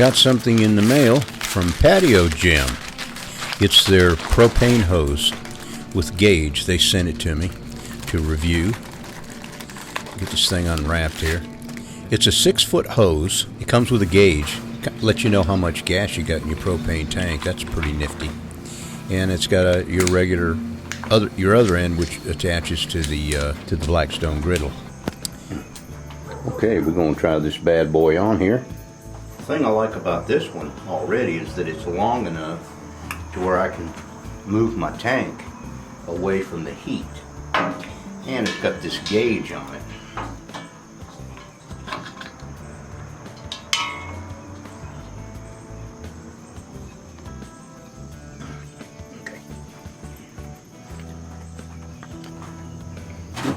got something in the mail from PatioGem. It's their propane hose with gauge. They sent it to me to review. Get this thing unwrapped here. It's a 6-foot hose. It comes with a gauge. Lets you know how much gas you got in your propane tank. That's pretty nifty. And it's got your regular your other end, which attaches to the Blackstone griddle. Okay, we're going to try this bad boy on here. The thing I like about this one already is that it's long enough to where I can move my tank away from the heat. And it's got this gauge on it.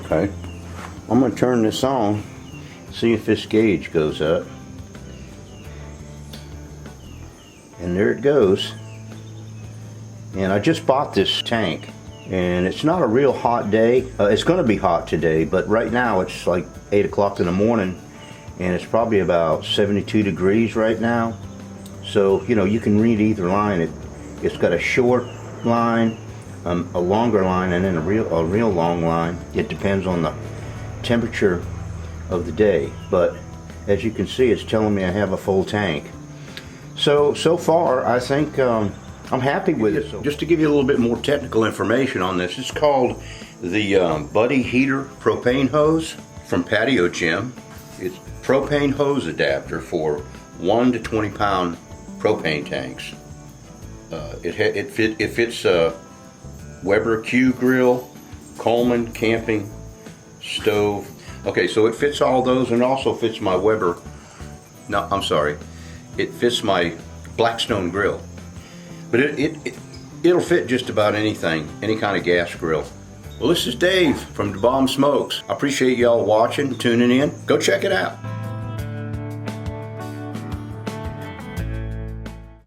Okay, I'm going to turn this on, see if this gauge goes up. And there it goes. And I just bought this tank, and it's not a real hot day. It's going to be hot today, but right now it's like 8 o'clock in the morning, and it's probably about 72 degrees right now. So, you know, you can read either line. It's got a short line, a longer line, and then a real long line. It depends on the temperature of the day, but as you can see, it's telling me I have a full tank. So far I think I'm happy with it. Just to give you a little bit more technical information on this, it's called the Buddy Heater Propane Hose from PatioGem. It's propane hose adapter for 1 to 20 pound propane tanks. It fits Weber Q grill, Coleman camping stove. Okay, so it fits all those, and also fits my Weber. No, I'm sorry. It fits my Blackstone grill. But it'll fit just about anything, any kind of gas grill. Well, this is Dave from Da Bomb Smokes. I appreciate y'all watching, tuning in. Go check it out.